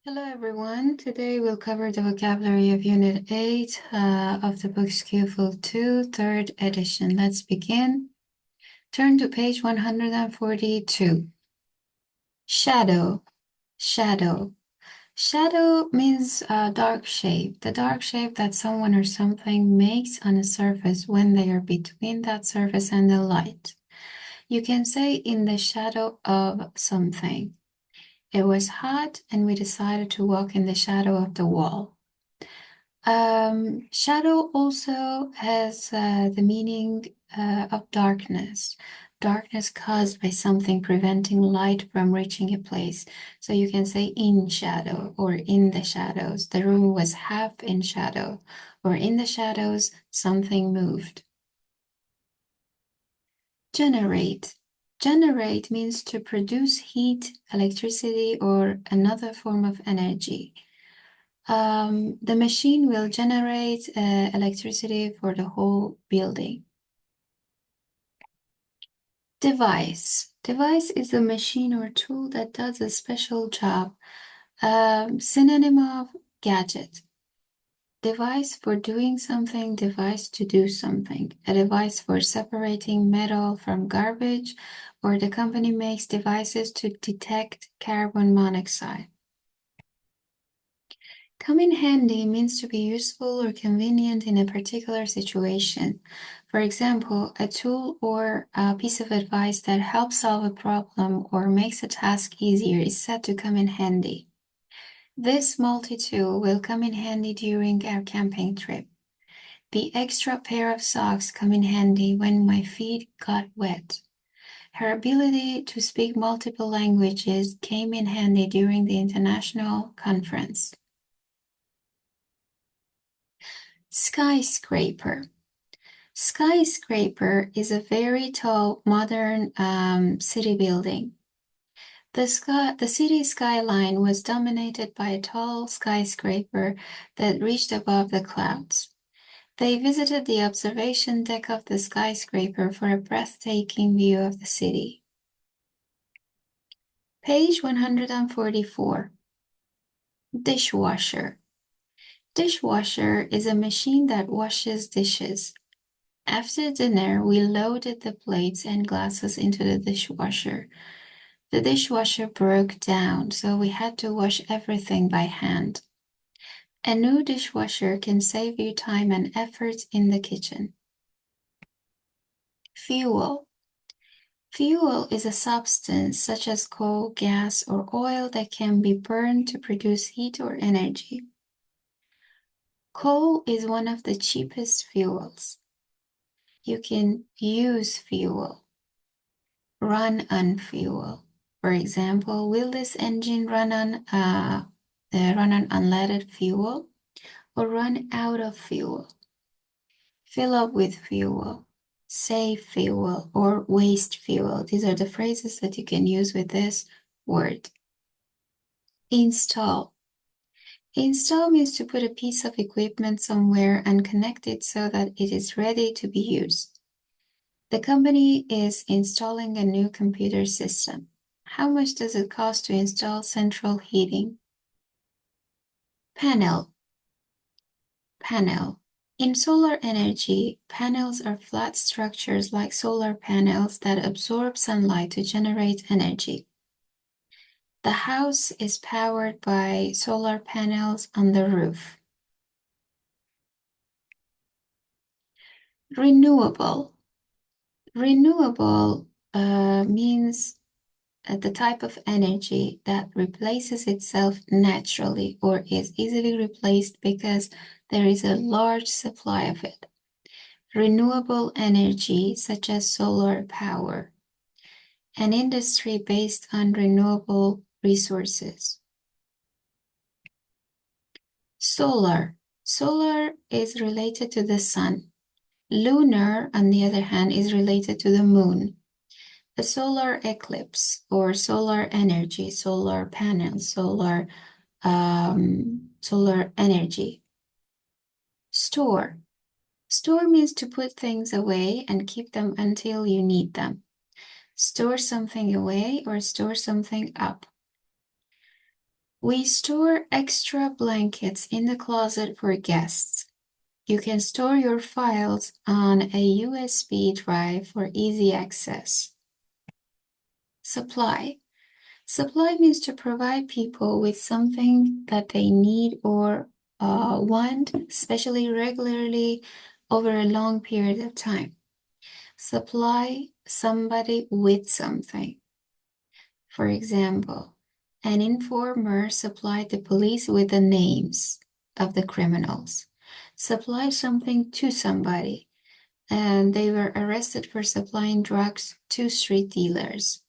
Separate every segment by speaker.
Speaker 1: Hello everyone. Today we'll cover the vocabulary of Unit 8 of the book Skillful 2, 3rd edition. Let's begin. Turn to page 142. Shadow, shadow. Shadow means dark shape, the dark shape that someone or something makes on a surface when they are between that surface and the light. You can say in the shadow of something. It was hot and we decided to walk in the shadow of the wall. Shadow also has the meaning of darkness. Darkness caused by something preventing light from reaching a place. So you can say in shadow or in the shadows. The room was half in shadow, or in the shadows, something moved. Generate. Generate means to produce heat, electricity, or another form of energy. The machine will generate electricity for the whole building. Device. Device is a machine or tool that does a special job. Synonym of gadget. Device for doing something, device to do something. A device for separating metal from garbage, or the company makes devices to detect carbon monoxide. Come in handy means to be useful or convenient in a particular situation. For example, a tool or a piece of advice that helps solve a problem or makes a task easier is said to come in handy. This multi-tool will come in handy during our camping trip. The extra pair of socks come in handy when my feet got wet. Her ability to speak multiple languages came in handy during the international conference. Skyscraper. Skyscraper is a very tall, modern city building. The city skyline was dominated by a tall skyscraper that reached above the clouds. They visited the observation deck of the skyscraper for a breathtaking view of the city. Page 144. Dishwasher. Dishwasher is a machine that washes dishes. After dinner, we loaded the plates and glasses into the dishwasher. The dishwasher broke down, so we had to wash everything by hand. A new dishwasher can save you time and effort in the kitchen. Fuel. Fuel is a substance such as coal, gas, or oil that can be burned to produce heat or energy. Coal is one of the cheapest fuels. You can use fuel, run on fuel. For example, will this engine run on unleaded fuel or run out of fuel? Fill up with fuel, save fuel, or waste fuel. These are the phrases that you can use with this word. Install. Install means to put a piece of equipment somewhere and connect it so that it is ready to be used. The company is installing a new computer system. How much does it cost to install central heating? Panel. Panel. In solar energy, panels are flat structures like solar panels that absorb sunlight to generate energy. The house is powered by solar panels on the roof. Renewable. Renewable means the type of energy that replaces itself naturally or is easily replaced because there is a large supply of it. Renewable energy, such as solar power. An industry based on renewable resources. Solar. Solar is related to the sun. Lunar, on the other hand, is related to the moon. A solar eclipse or solar energy, solar panels, solar energy. Store. Store means to put things away and keep them until you need them. Store something away or store something up. We store extra blankets in the closet for guests. You can store your files on a USB drive for easy access. Supply. Supply means to provide people with something that they need or want, especially regularly over a long period of time. Supply somebody with something. For example, an informer supplied the police with the names of the criminals. Supply something to somebody, and they were arrested for supplying drugs to street dealers.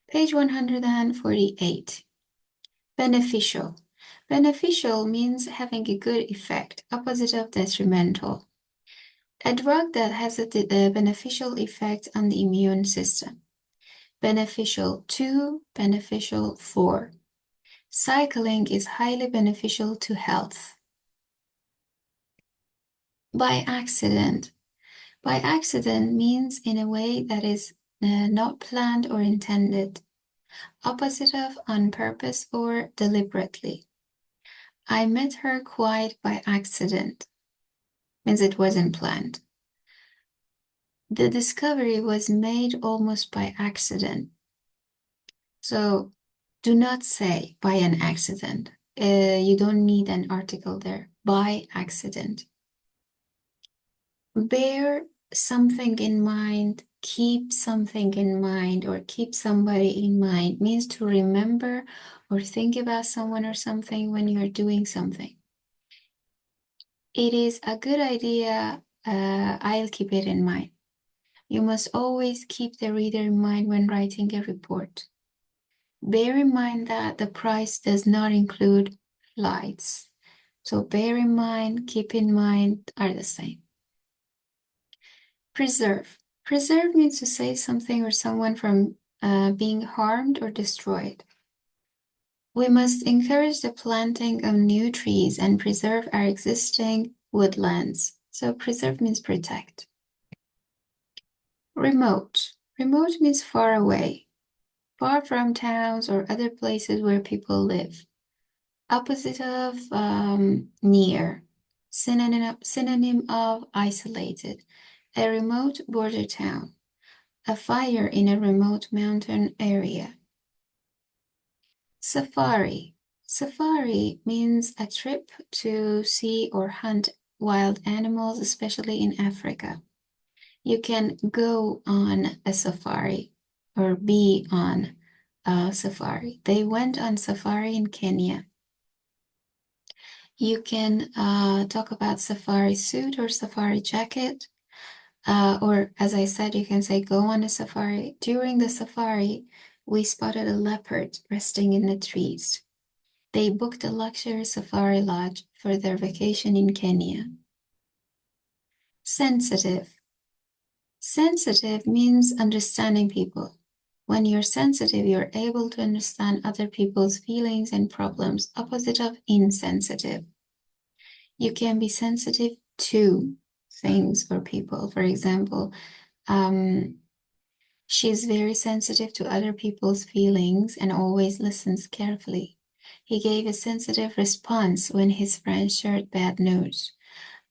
Speaker 1: Page 148. Beneficial. Beneficial means having a good effect, opposite of detrimental. A drug that has a beneficial effect on the immune system. Beneficial to, beneficial for. Cycling is highly beneficial to health. By accident. By accident means in a way that is not planned or intended. Opposite of on purpose or deliberately. I met her quite by accident. Means it wasn't planned. The discovery was made almost by accident. So do not say by an accident. You don't need an article there. By accident. Bear something in mind, keep something in mind, or keep somebody in mind means to remember or think about someone or something when you're doing something. It is a good idea. I'll keep it in mind. You must always keep the reader in mind when writing a report. Bear in mind that the price does not include flights. So bear in mind, keep in mind are the same. Preserve. Preserve means to save something or someone from being harmed or destroyed. We must encourage the planting of new trees and preserve our existing woodlands. So preserve means protect. Remote. Remote means far away, far from towns or other places where people live. Opposite of near. Synonym of isolated. A remote border town. A fire in a remote mountain area. Safari. Safari means a trip to see or hunt wild animals, especially in Africa. You can go on a safari or be on a safari. They went on safari in Kenya. You can talk about safari suit or safari jacket. Or as I said, you can say go on a safari. During the safari, we spotted a leopard resting in the trees. They booked a luxury safari lodge for their vacation in Kenya. Sensitive. Sensitive means understanding people. When you're sensitive, you're able to understand other people's feelings and problems, opposite of insensitive. You can be sensitive to things or people. For example, she's very sensitive to other people's feelings and always listens carefully. He gave a sensitive response when his friend shared bad news.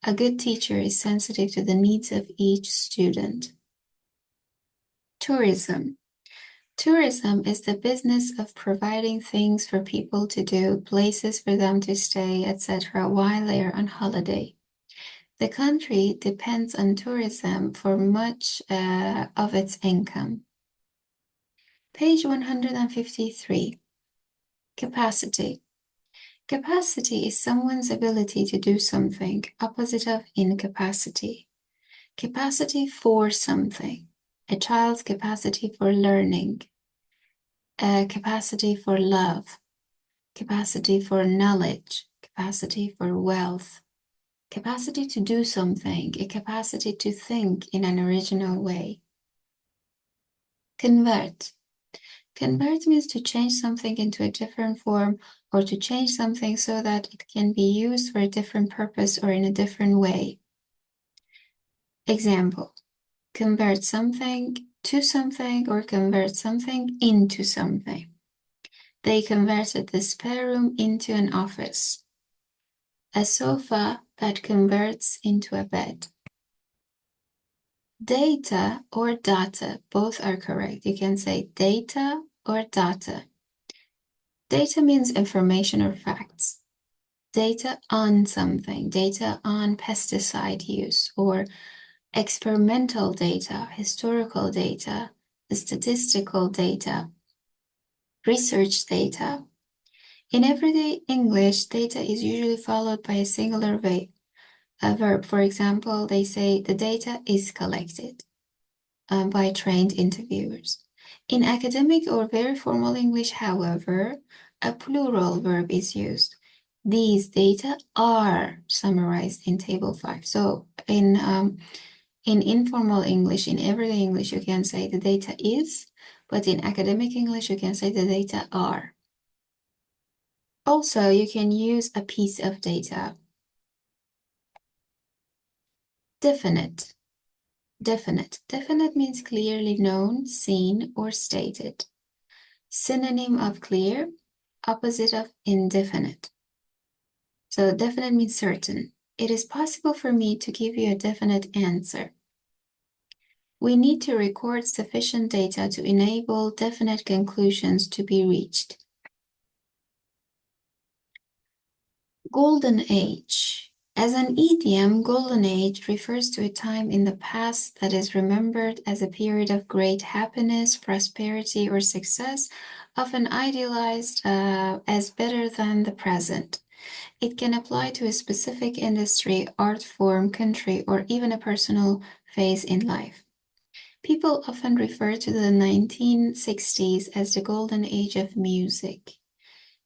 Speaker 1: A good teacher is sensitive to the needs of each student. Tourism. Tourism is the business of providing things for people to do, places for them to stay, etc., while they are on holiday. The country depends on tourism for much of its income. Page 153. Capacity. Capacity is someone's ability to do something, opposite of incapacity. Capacity for something. A child's capacity for learning. A capacity for love. Capacity for knowledge. Capacity for wealth. Capacity to do something. A capacity to think in an original way. Convert. Convert means to change something into a different form or to change something so that it can be used for a different purpose or in a different way. Example, convert something to something or convert something into something. They converted the spare room into an office. A sofa that converts into a bed. Data or data, both are correct. You can say data or data. Data means information or facts. Data on something, data on pesticide use, or experimental data, historical data, statistical data, research data. In everyday English, data is usually followed by a singular verb. For example, they say the data is collected by trained interviewers. In academic or very formal English, however, a plural verb is used. These data are summarized in Table 5. So in informal English, in everyday English, you can say the data is, but in academic English, you can say the data are. Also, you can use a piece of data. Definite. Definite. Definite means clearly known, seen, or stated. Synonym of clear, opposite of indefinite. So definite means certain. It is possible for me to give you a definite answer. We need to record sufficient data to enable definite conclusions to be reached. Golden Age. As an idiom, Golden Age refers to a time in the past that is remembered as a period of great happiness, prosperity, or success, often idealized as better than the present. It can apply to a specific industry, art form, country, or even a personal phase in life. People often refer to the 1960s as the golden age of music.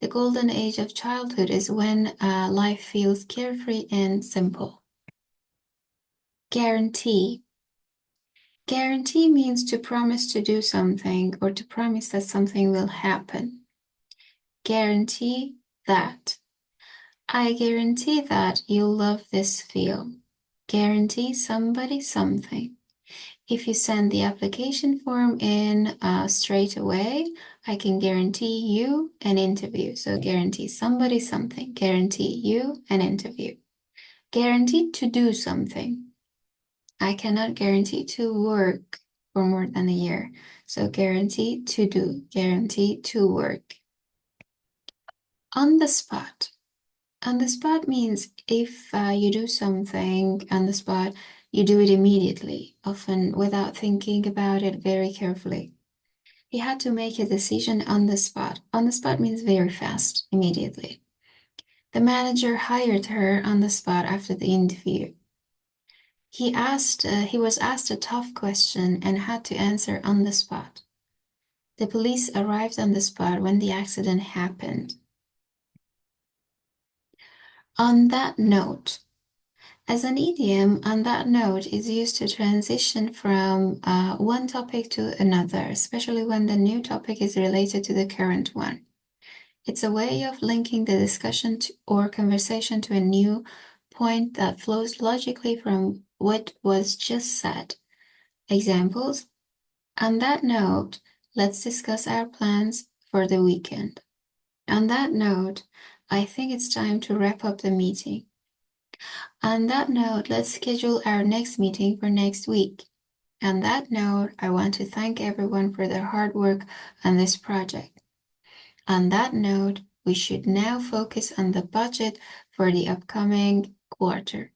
Speaker 1: The golden age of childhood is when life feels carefree and simple. Guarantee. Guarantee means to promise to do something or to promise that something will happen. Guarantee that. I guarantee that you'll love this film. Guarantee somebody something. If you send the application form in straight away, I can guarantee you an interview. So guarantee somebody something. Guarantee you an interview. Guaranteed to do something. I cannot guarantee to work for more than a year. So guarantee to do. Guarantee to work. On the spot. On the spot means if you do something on the spot, you do it immediately, often without thinking about it very carefully. He had to make a decision on the spot. On the spot means very fast, immediately. The manager hired her on the spot after the interview. He was asked a tough question and had to answer on the spot. The police arrived on the spot when the accident happened. On that note. As an idiom, on that note is used to transition from one topic to another, especially when the new topic is related to the current one. It's a way of linking the discussion or conversation to a new point that flows logically from what was just said. Examples: on that note, let's discuss our plans for the weekend. On that note, I think it's time to wrap up the meeting. On that note, let's schedule our next meeting for next week. On that note, I want to thank everyone for their hard work on this project. On that note, we should now focus on the budget for the upcoming quarter.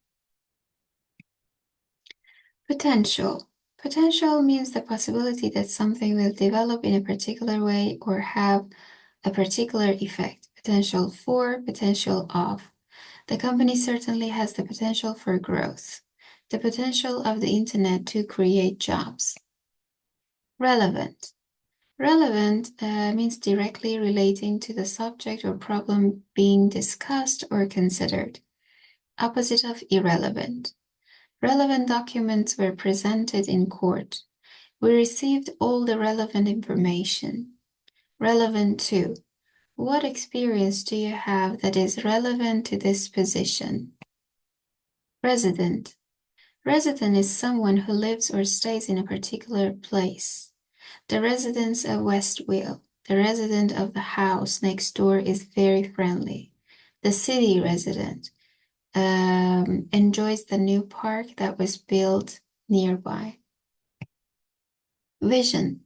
Speaker 1: Potential. Potential means the possibility that something will develop in a particular way or have a particular effect. Potential for, potential of. The company certainly has the potential for growth. The potential of the internet to create jobs. Relevant. Relevant means directly relating to the subject or problem being discussed or considered. Opposite of irrelevant. Relevant documents were presented in court. We received all the relevant information. Relevant to. What experience do you have that is relevant to this position? Resident. Resident is someone who lives or stays in a particular place. The residents of Westville. The resident of the house next door is very friendly. The city resident enjoys the new park that was built nearby. Vision.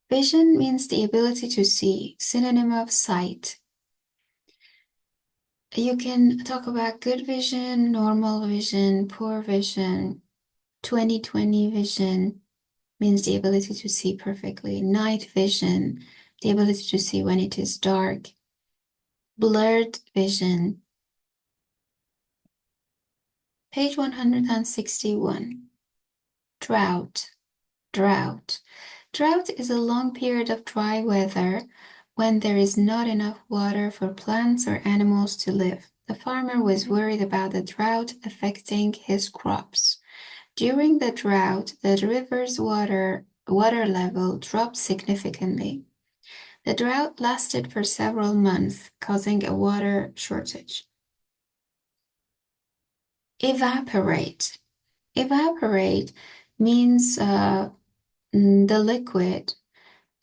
Speaker 1: Vision means the ability to see, synonym of sight. You can talk about good vision, normal vision, poor vision, 20/20 vision means the ability to see perfectly. Night vision, the ability to see when it is dark. Blurred vision. Page 161. Drought. Drought. Drought is a long period of dry weather when there is not enough water for plants or animals to live. The farmer was worried about the drought affecting his crops. During the drought, the river's water level dropped significantly. The drought lasted for several months, causing a water shortage. Evaporate. Evaporate means the liquid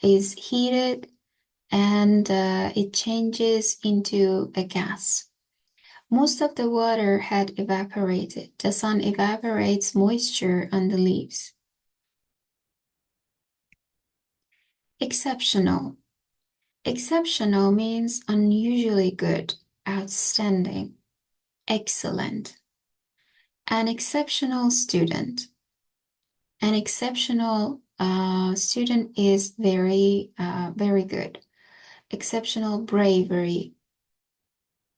Speaker 1: is heated and it changes into a gas. Most of the water had evaporated. The sun evaporates moisture on the leaves. Exceptional. Exceptional means unusually good, outstanding, excellent. An exceptional student. An exceptional student is very good. Exceptional bravery.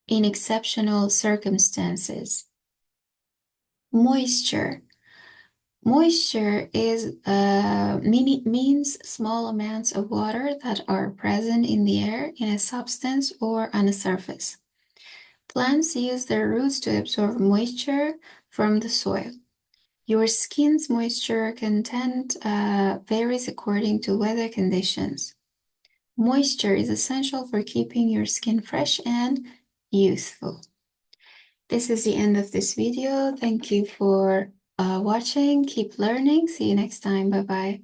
Speaker 1: In exceptional circumstances. Moisture. Moisture is means small amounts of water that are present in the air, in a substance, or on a surface. Plants use their roots to absorb moisture from the soil. Your skin's moisture content varies according to weather conditions. Moisture is essential for keeping your skin fresh and youthful. This is the end of this video. Thank you for watching. Keep learning. See you next time. Bye-bye.